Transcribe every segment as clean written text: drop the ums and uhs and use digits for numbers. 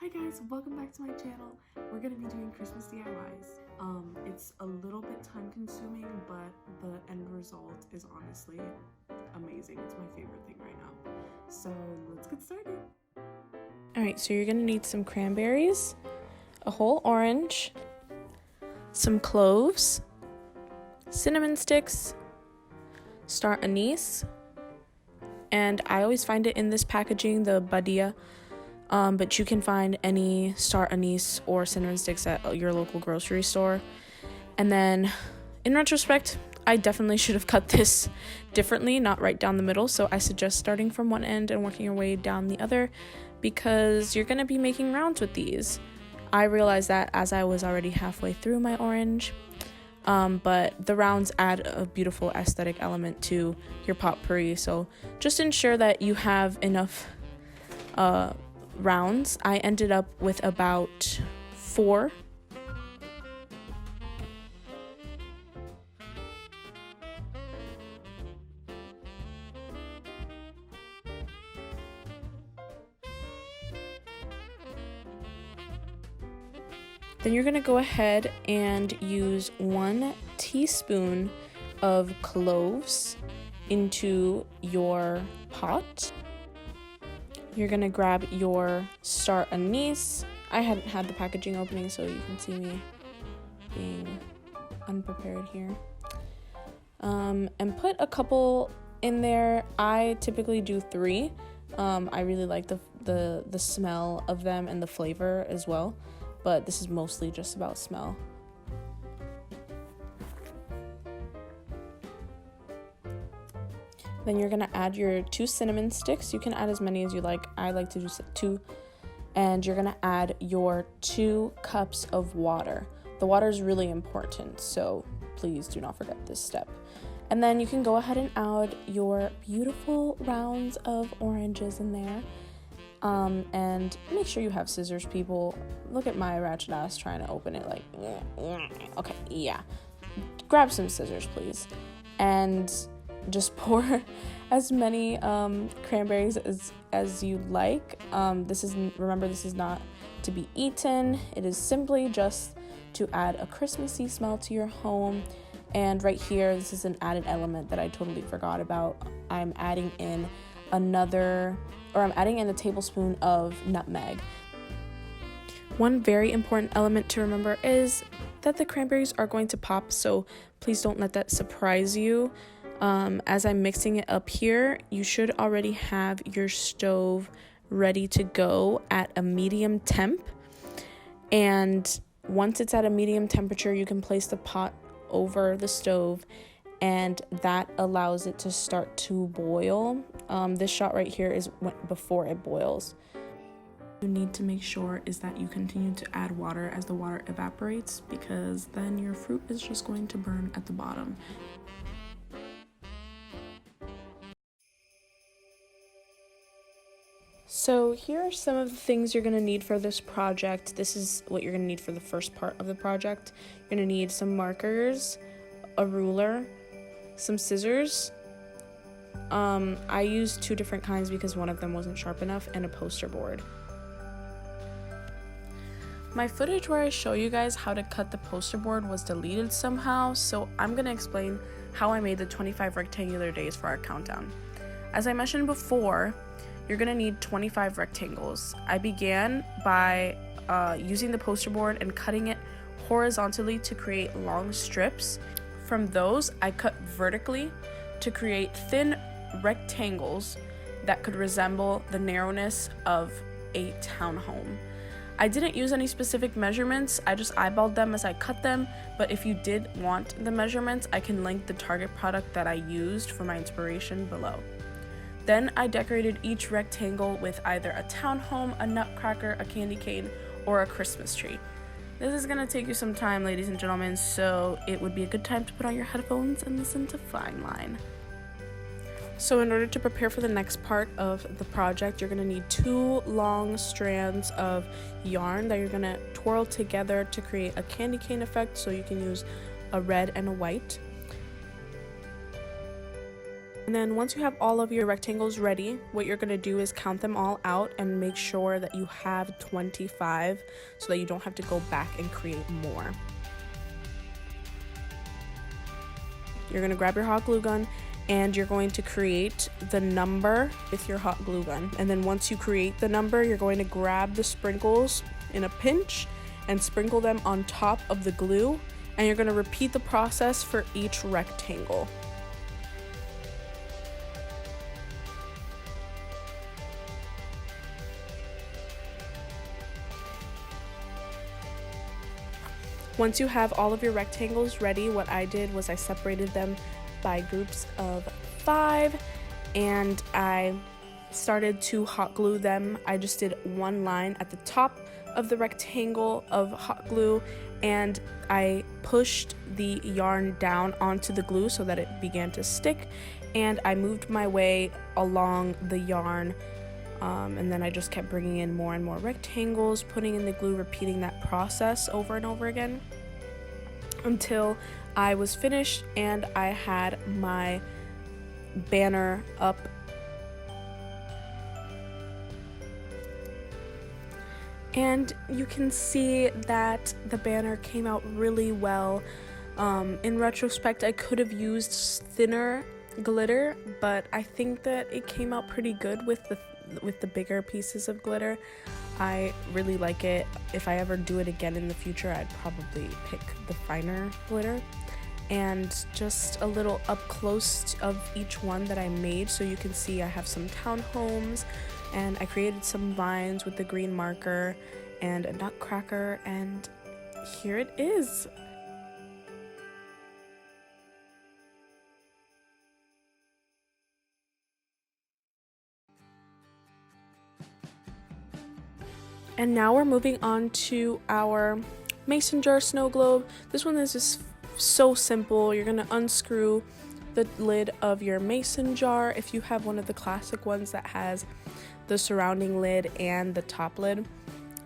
Hi guys, welcome back to my channel. We're gonna be doing Christmas DIYs. It's a little bit time consuming, but the end result is honestly amazing. It's my favorite thing right now. So let's get started. Alright, so you're gonna need some cranberries, a whole orange, some cloves, cinnamon sticks, star anise, and I always find it in this packaging, the Badia. But you can find any star anise or cinnamon sticks at your local grocery store. And then, in retrospect, I definitely should have cut this differently, not right down the middle. So I suggest starting from one end and working your way down the other, because you're going to be making rounds with these. I realized that as I was already halfway through my orange. But the rounds add a beautiful aesthetic element to your potpourri. So just ensure that you have enough rounds. I ended up with about 4. Then you're going to go ahead and use 1 teaspoon of cloves into your pot. You're going to grab your star anise. I hadn't had the packaging opening, so you can see me being unprepared here. And put a couple in there. I typically do 3. I really like the smell of them and the flavor as well, but this is mostly just about smell. Then you're gonna add your 2 cinnamon sticks. You can add as many as you like. I like to do 2. And you're gonna add your 2 cups of water. The water is really important, so please do not forget this step. And then you can go ahead and add your beautiful rounds of oranges in there. And make sure you have scissors, people. Look at my ratchet ass trying to open it like, okay, yeah. Grab some scissors, please. And just pour as many cranberries as you like. Remember, this is not to be eaten. It is simply just to add a Christmassy smell to your home. And right here, this is an added element that I totally forgot about. I'm adding in a tablespoon of nutmeg. One very important element to remember is that the cranberries are going to pop, so please don't let that surprise you. As I'm mixing it up here, you should already have your stove ready to go at a medium temp. And once it's at a medium temperature, you can place the pot over the stove, and that allows it to start to boil. This shot right here is before it boils. You need to make sure is that you continue to add water as the water evaporates, because then your fruit is just going to burn at the bottom. So here are some of the things you're going to need for this project. This is what you're going to need for the first part of the project. You're going to need some markers, a ruler, some scissors. I used 2 different kinds because one of them wasn't sharp enough, and a poster board. My footage where I show you guys how to cut the poster board was deleted somehow, so I'm going to explain how I made the 25 rectangular days for our countdown. As I mentioned before, you're going to need 25 rectangles. I began by using the poster board and cutting it horizontally to create long strips. From those, I cut vertically to create thin rectangles that could resemble the narrowness of a townhome. I didn't use any specific measurements, I just eyeballed them as I cut them, but if you did want the measurements, I can link the Target product that I used for my inspiration below. Then I decorated each rectangle with either a townhome, a nutcracker, a candy cane, or a Christmas tree. This is going to take you some time, ladies and gentlemen, so it would be a good time to put on your headphones and listen to Fine Line. So in order to prepare for the next part of the project, you're going to need 2 long strands of yarn that you're going to twirl together to create a candy cane effect, so you can use a red and a white. And then once you have all of your rectangles ready, what you're going to do is count them all out and make sure that you have 25 so that you don't have to go back and create more. You're going to grab your hot glue gun and you're going to create the number with your hot glue gun. And then once you create the number, you're going to grab the sprinkles in a pinch and sprinkle them on top of the glue. And you're going to repeat the process for each rectangle. Once you have all of your rectangles ready, what I did was I separated them by groups of 5 and I started to hot glue them. I just did one line at the top of the rectangle of hot glue and I pushed the yarn down onto the glue so that it began to stick, and I moved my way along the yarn. And then I just kept bringing in more and more rectangles, putting in the glue, repeating that process over and over again until I was finished and I had my banner up. And you can see that the banner came out really well. In retrospect, I could have used thinner glitter, but I think that it came out pretty good with the bigger pieces of glitter. I really like it. If I ever do it again in the future, I'd probably pick the finer glitter. And just a little up close of each one that I made, so you can see I have some townhomes and I created some vines with the green marker and a nutcracker, and here it is. And now we're moving on to our mason jar snow globe. This one is just so simple. You're gonna unscrew the lid of your mason jar. If you have one of the classic ones that has the surrounding lid and the top lid,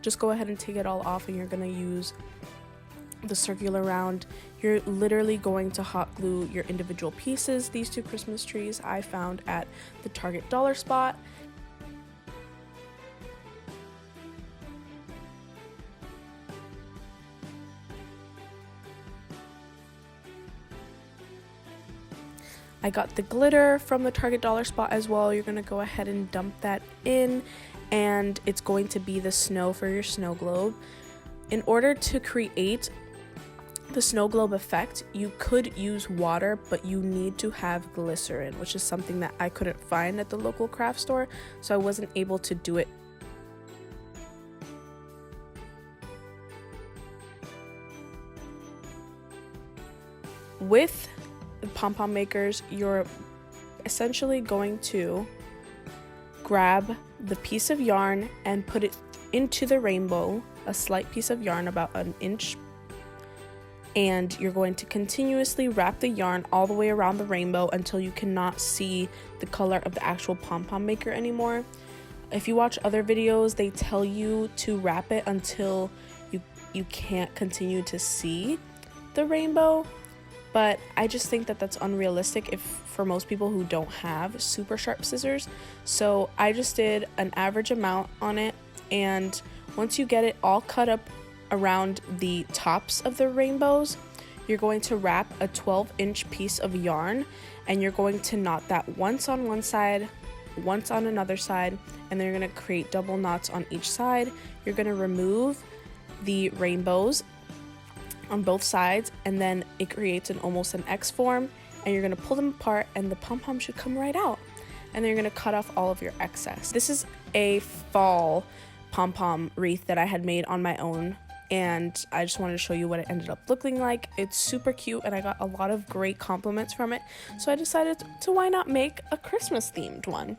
just go ahead and take it all off, and you're gonna use the circular round. You're literally going to hot glue your individual pieces. These 2 Christmas trees I found at the Target dollar spot. I got the glitter from the Target dollar spot as well. You're gonna go ahead and dump that in, and it's going to be the snow for your snow globe. In order to create the snow globe effect, you could use water, but you need to have glycerin, which is something that I couldn't find at the local craft store, so I wasn't able to do it. With the pom-pom makers, you're essentially going to grab the piece of yarn and put it into the rainbow, a slight piece of yarn about 1 inch, and you're going to continuously wrap the yarn all the way around the rainbow until you cannot see the color of the actual pom-pom maker anymore. If you watch other videos, they tell you to wrap it until you can't continue to see the rainbow. But I just think that that's unrealistic for most people who don't have super sharp scissors. So I just did an average amount on it, and once you get it all cut up around the tops of the rainbows, you're going to wrap a 12-inch piece of yarn, and you're going to knot that once on one side, once on another side, and then you're going to create double knots on each side. You're going to remove the rainbows on both sides, and then it creates almost an X form, and you're going to pull them apart and the pom-pom should come right out, and then you're going to cut off all of your excess. This is a fall pom-pom wreath that I had made on my own, and I just wanted to show you what it ended up looking like. It's super cute and I got a lot of great compliments from it, so I decided to why not make a Christmas themed one.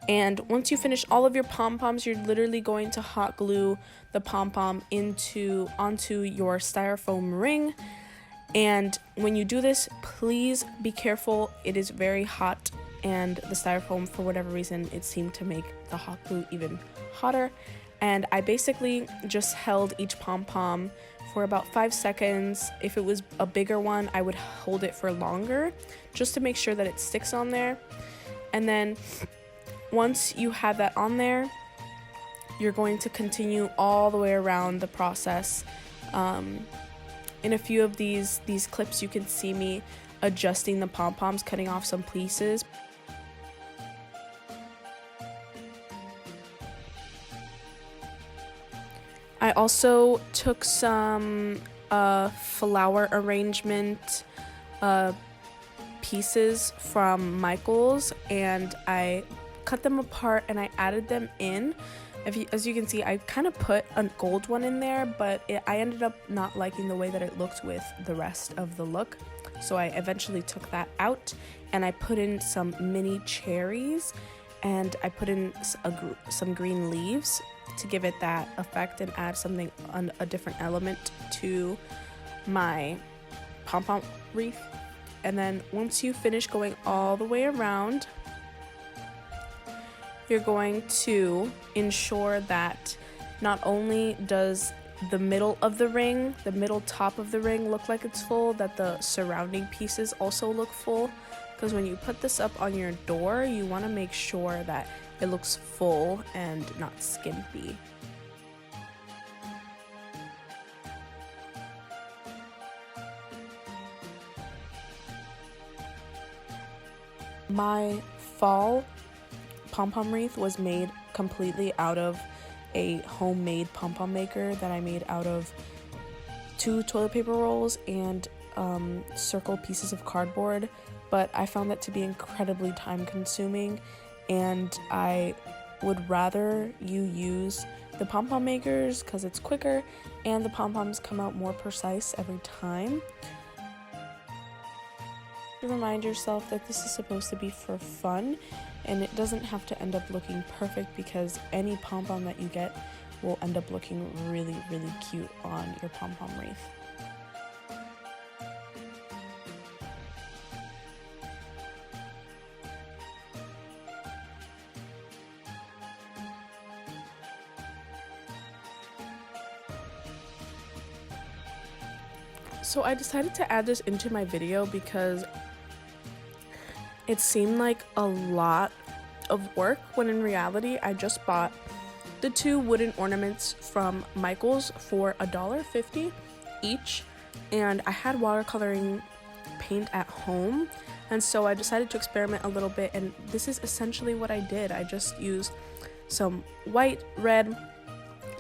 And once you finish all of your pom-poms, you're literally going to hot glue the pom-pom onto your styrofoam ring. And when you do this, please be careful. It is very hot, and the styrofoam, for whatever reason, it seemed to make the hot glue even hotter. And I basically just held each pom-pom for about 5 seconds. If it was a bigger one, I would hold it for longer just to make sure that it sticks on there. And then once you have that on there, you're going to continue all the way around the process. In a few of these clips, you can see me adjusting the pom-poms, cutting off some pieces. I also took some flower arrangement pieces from Michael's, and I cut them apart and I added them in. As you can see, I kind of put a gold one in there, but I ended up not liking the way that it looked with the rest of the look. So I eventually took that out and I put in some mini cherries, and I put in some green leaves to give it that effect and add something a different element to my pom-pom wreath. And then once you finish going all the way around, you're going to ensure that not only does the middle of the ring, the middle top of the ring look like it's full, that the surrounding pieces also look full. Because when you put this up on your door, you want to make sure that it looks full and not skimpy. My fall pom-pom wreath was made completely out of a homemade pom-pom maker that I made out of 2 toilet paper rolls and circle pieces of cardboard, but I found that to be incredibly time consuming, and I would rather you use the pom-pom makers because it's quicker and the pom-poms come out more precise every time. Remind yourself that this is supposed to be for fun, and it doesn't have to end up looking perfect, because any pom-pom that you get will end up looking really, really cute on your pom-pom wreath. So I decided to add this into my video because it seemed like a lot of work, when in reality I just bought the 2 wooden ornaments from Michael's for $1.50 each, and I had watercoloring paint at home, and so I decided to experiment a little bit, and this is essentially what I did. I just used some white, red,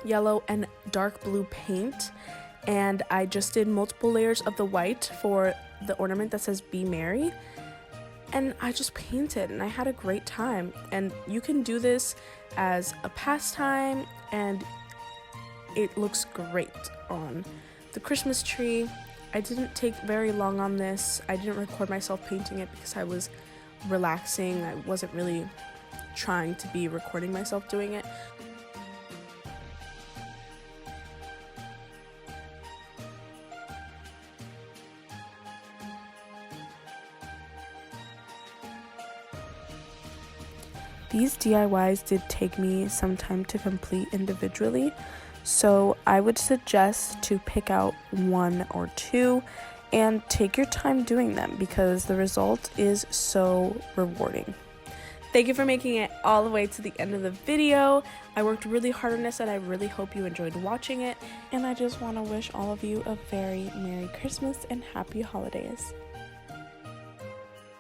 yellow, and dark blue paint, and I just did multiple layers of the white for the ornament that says "Be Merry," and I just painted, and I had a great time. And you can do this as a pastime, and it looks great on the Christmas tree. I didn't take very long on this. I didn't record myself painting it because I was relaxing. I wasn't really trying to be recording myself doing it. These DIYs did take me some time to complete individually, so I would suggest to pick out 1 or 2 and take your time doing them, because the result is so rewarding. Thank you for making it all the way to the end of the video. I worked really hard on this, and I really hope you enjoyed watching it, and I just want to wish all of you a very Merry Christmas and Happy Holidays.